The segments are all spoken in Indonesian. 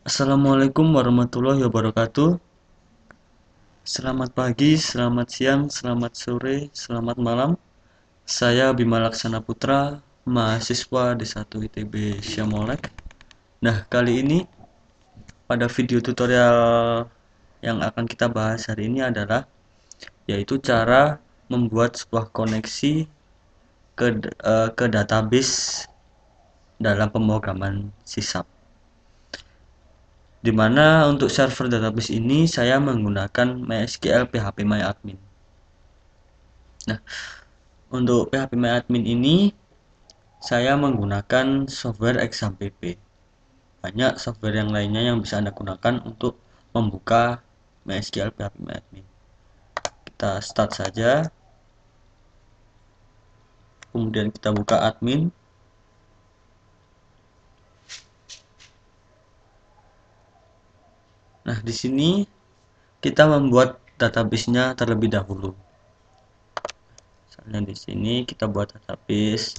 Assalamualaikum warahmatullahi wabarakatuh. Selamat pagi, selamat siang, selamat sore, selamat malam. Saya Bima Laksana Putra, mahasiswa D1 ITB Syamolek. Nah, kali ini pada video tutorial yang akan kita bahas hari ini adalah yaitu cara membuat sebuah koneksi ke database dalam pemrograman sisap. Dimana untuk server database ini saya menggunakan MySQL phpMyAdmin. Nah, untuk phpMyAdmin ini saya menggunakan software XAMPP. Banyak software yang lainnya yang bisa Anda gunakan untuk membuka MySQL phpMyAdmin. Kita start saja. Kemudian kita buka admin. Nah, di sini kita membuat database-nya terlebih dahulu. Misalnya di sini kita buat database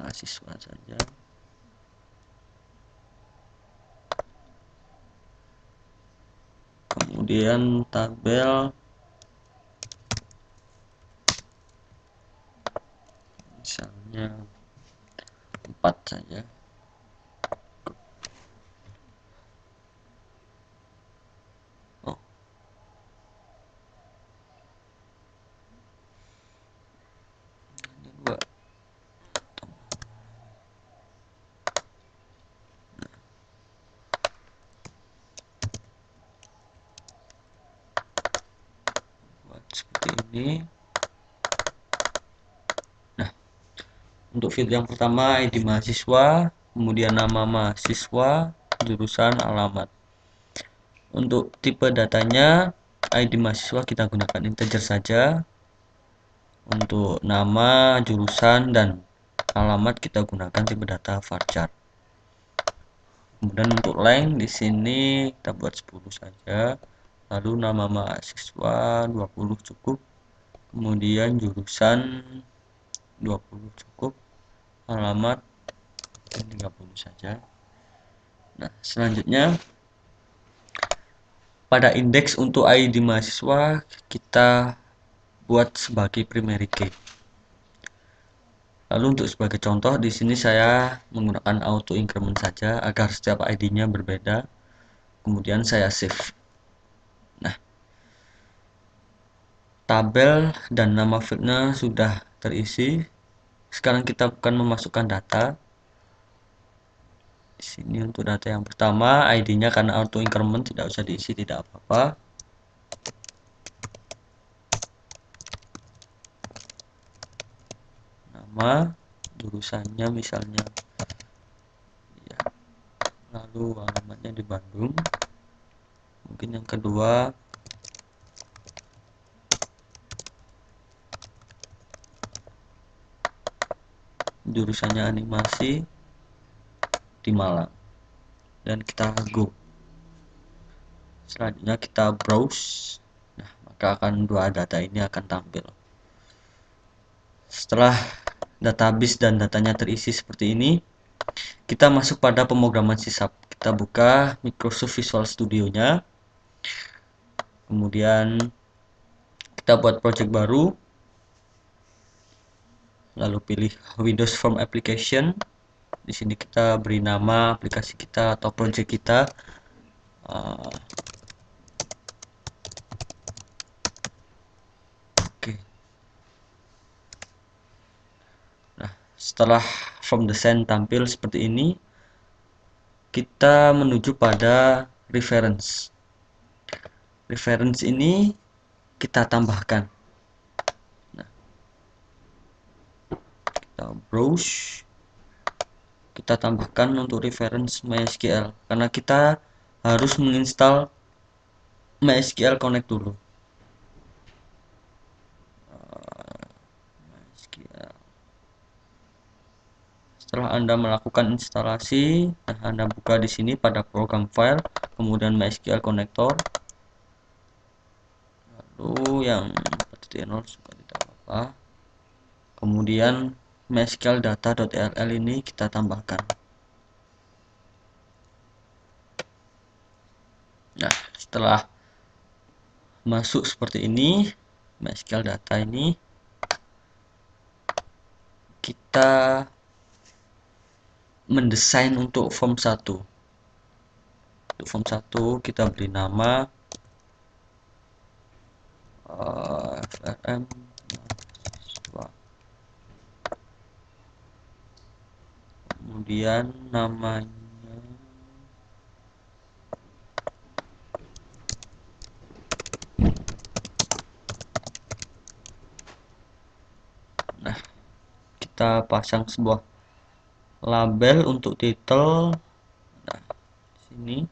mahasiswa saja. Kemudian tabel misalnya 4 saja. Oh, ini 2. Buat seperti ini. Nah, untuk field yang pertama ID mahasiswa, kemudian nama mahasiswa, jurusan, alamat. Untuk tipe datanya ID mahasiswa kita gunakan integer saja. Untuk nama, jurusan, dan alamat kita gunakan tipe data varchar. Kemudian untuk length di sini kita buat 10 saja. Lalu nama mahasiswa 20 cukup. Kemudian jurusan 20 cukup. Alamat 30 saja. Nah, selanjutnya pada indeks untuk ID mahasiswa kita buat sebagai primary key. Lalu untuk sebagai contoh di sini saya menggunakan auto increment saja agar setiap ID-nya berbeda. Kemudian saya save. Nah, tabel dan nama fieldnya sudah terisi. Sekarang kita akan memasukkan data. Di sini untuk data yang pertama ID-nya karena auto increment tidak usah diisi, tidak apa-apa. Nama, jurusannya misalnya ya, lalu alamatnya di Bandung. Mungkin yang kedua jurusannya animasi di Malang, dan kita go. Selanjutnya kita browse. Nah, maka dua data ini akan tampil. Setelah database dan datanya terisi seperti ini, kita masuk pada pemrograman sisap. Kita buka Microsoft Visual Studio-nya. Kemudian kita buat project baru. Lalu pilih Windows Form Application. Di sini kita beri nama aplikasi kita atau project kita. Oke. Nah, setelah form design tampil seperti ini, kita menuju pada reference. Reference ini kita tambahkan. Nah, kita browse, kita tambahkan untuk reference MySQL karena kita harus menginstal MySQL Connect dulu. MySQL. Setelah Anda melakukan instalasi, Anda buka di sini pada program file, kemudian MySQL Connector. Lalu yang 4.0 juga tidak apa-apa. Kemudian MySQL data.rl ini kita tambahkan. setelah masuk seperti ini MySQL data ini, kita mendesain untuk form 1. Untuk form 1 kita beri nama FRM mahasiswa. Kemudian namanya kita pasang sebuah label untuk title. Nah, sini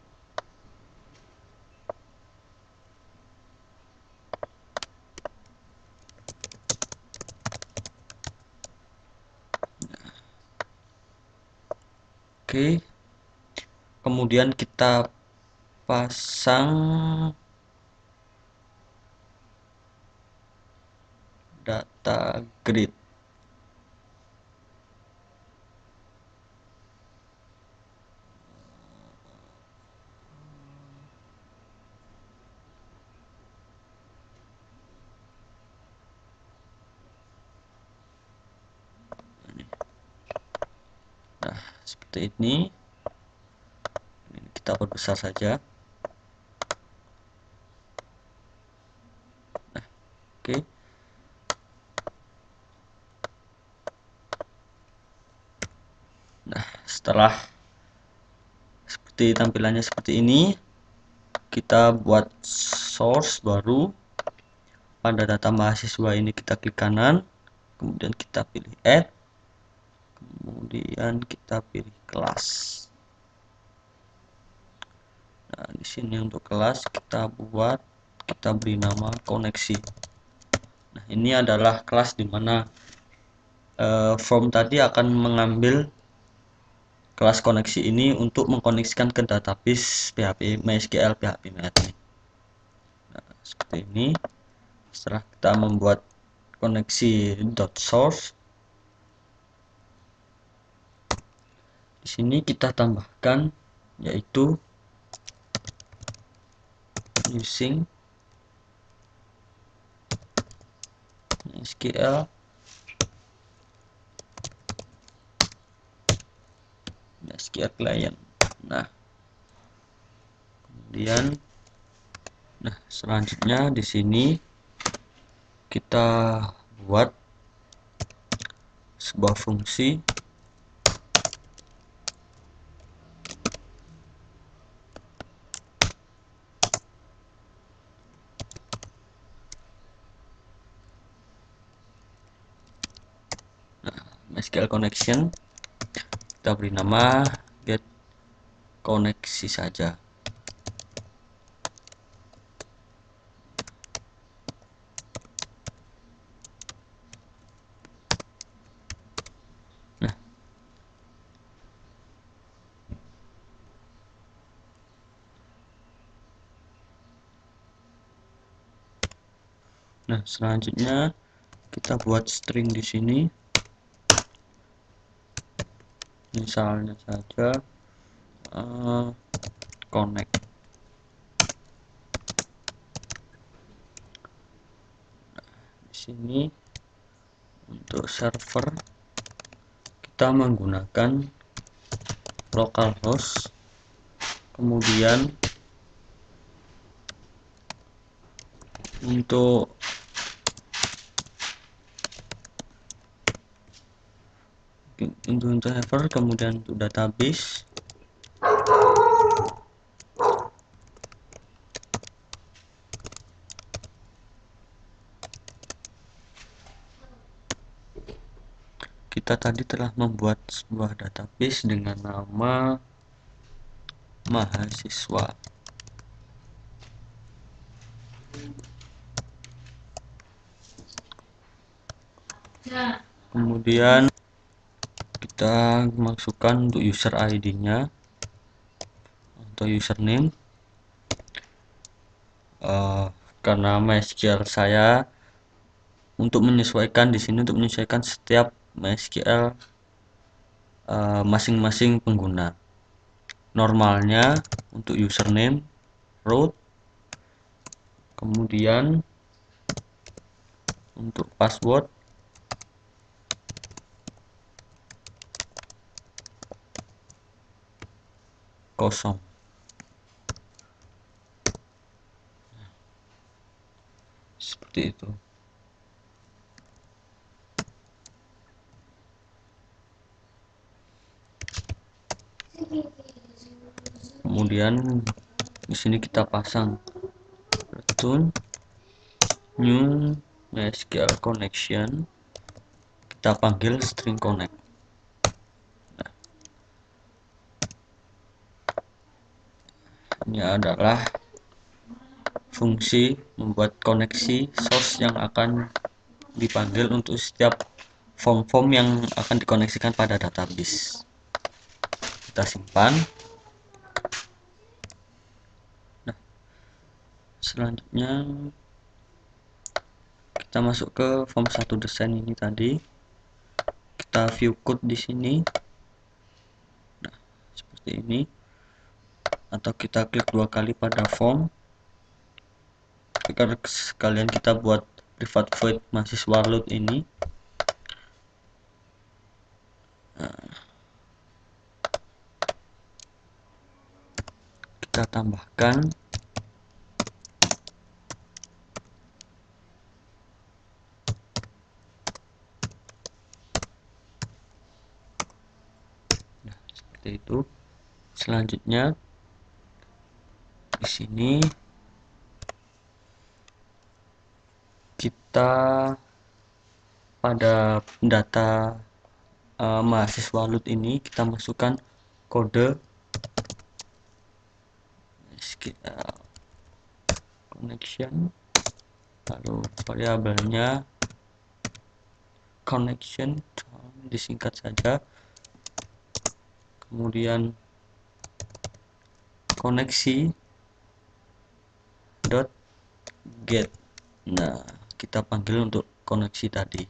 oke. Kemudian kita pasang data grid. Nah, seperti ini. Kita perbesar saja. Nah, oke. Nah, setelah seperti tampilannya seperti ini, kita buat source baru. Pada data mahasiswa ini kita klik kanan, kemudian kita pilih add, kemudian kita pilih kelas. Nah, di sini untuk kelas kita beri nama koneksi. Nah, ini adalah kelas di mana form tadi akan mengambil kelas koneksi ini untuk mengkoneksikan ke database PHP MySQL PHP MyAdmin. Nah, seperti ini. Setelah kita membuat koneksi .source, di sini kita tambahkan yaitu using MySQL client. Nah, kemudian selanjutnya di sini kita buat sebuah fungsi MySQL connection. Kita beri nama get koneksi saja. Nah, selanjutnya kita buat string di sini. Misalnya saja connect. Di sini untuk server kita menggunakan localhost, kemudian untuk server, kemudian untuk database kita tadi telah membuat sebuah database dengan nama mahasiswa. Kemudian kita masukkan untuk user ID-nya atau username. Karena MySQL saya untuk menyesuaikan di sini untuk menyesuaikan setiap MySQL masing-masing pengguna. Normalnya untuk username root, Kemudian untuk password kosong. Seperti itu. Kemudian di sini kita pasang return new MySQL connection, kita panggil string connect. Nah, ini adalah fungsi membuat koneksi source yang akan dipanggil untuk setiap form-form yang akan dikoneksikan pada database. Kita simpan. Nah, selanjutnya kita masuk ke form 1 desain ini tadi. Kita view code di sini. Nah, seperti ini. Atau kita klik 2 kali pada form. Agar sekalian kita buat private void mahasiswa load ini. Nah, kita tambahkan seperti itu. Selanjutnya di sini kita pada data mahasiswa load ini kita masukkan kode SQL connection, lalu variabelnya connection disingkat saja, kemudian koneksi dot get. Nah, kita panggil untuk koneksi tadi.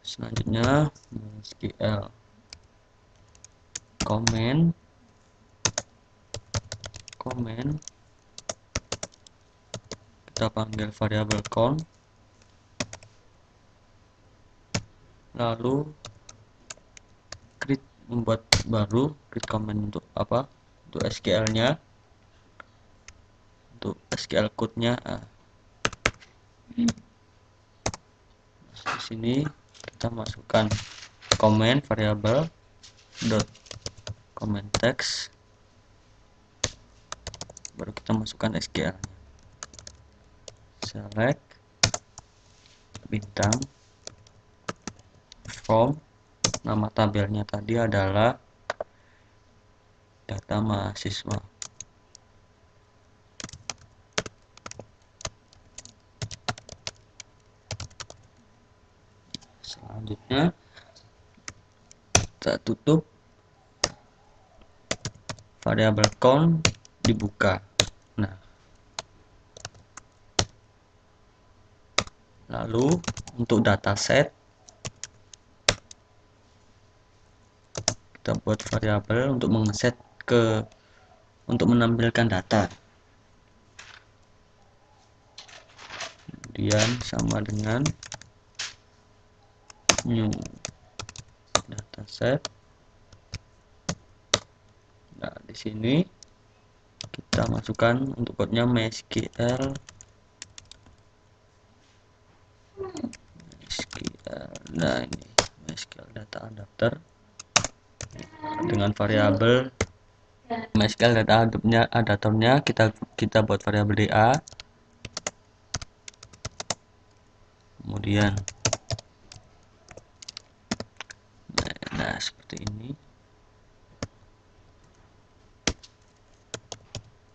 Selanjutnya SQL comment kita panggil variabel count, lalu create, membuat baru create comment untuk apa, untuk SQL nya, untuk SQL code nya. Di sini kita masukkan comment variabel dot comment text, baru kita masukkan SQL nya. Select bintang from, nama tabelnya tadi adalah data mahasiswa. Selanjutnya kita tutup, variabel count dibuka. Nah, lalu untuk dataset kita buat variabel untuk mengeset untuk menampilkan data. Kemudian sama dengan new dataset. Nah, di sini kita masukkan untuk kodenya MySQL. Nah, ini MySQL data adapter dengan variabel MySQL data adapternya kita buat variabel DA. Kemudian nah seperti ini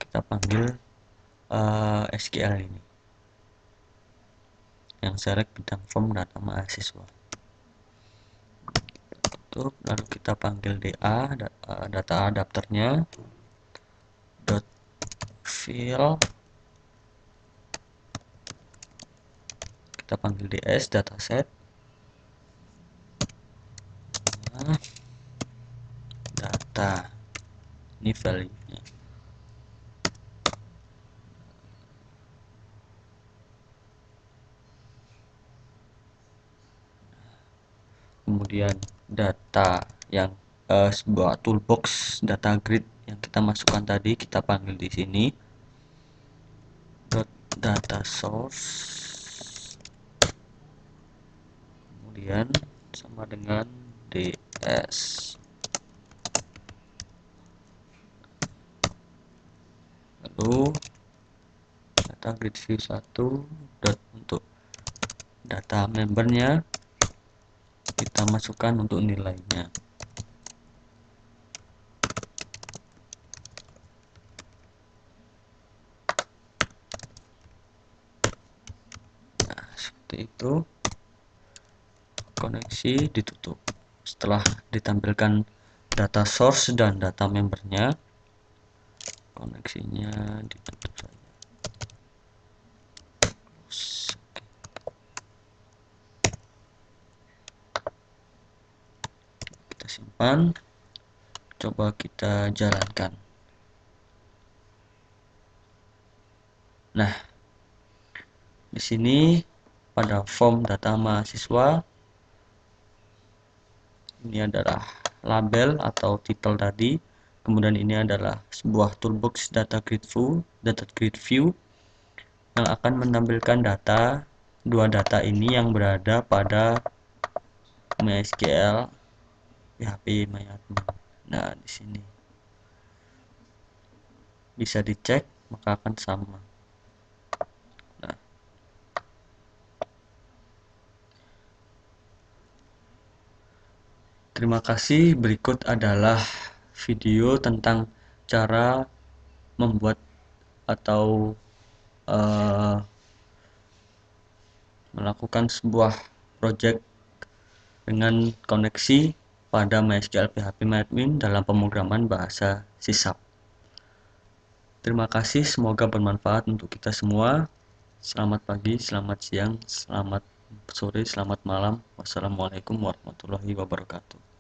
kita panggil SQL ini yang select bidang form data mahasiswa. Tutup, lalu kita panggil DA data adapternya dot fill, kita panggil DS dataset. Nah, data ini value nya. kemudian data yang sebuah toolbox data grid yang kita masukkan tadi kita panggil di sini data source, kemudian sama dengan ds, lalu data grid view 1 untuk data membernya kita masukkan untuk nilainya. Nah, seperti itu. Koneksi ditutup. Setelah ditampilkan data source dan data membernya, koneksinya ditutup saja. Kita simpan, coba kita jalankan. Nah, di sini pada form data mahasiswa ini adalah label atau title tadi, kemudian ini adalah sebuah toolbox data grid view yang akan menampilkan dua data ini yang berada pada MySQL PHP MyAdmin. Nah, di sini bisa dicek, maka akan sama. Nah, terima kasih. Berikut adalah video tentang cara membuat atau melakukan sebuah project dengan koneksi pada MySQL PHP MyAdmin dalam pemrograman bahasa C#. Terima kasih, semoga bermanfaat untuk kita semua. Selamat pagi, selamat siang, selamat sore, selamat malam. Wassalamualaikum warahmatullahi wabarakatuh.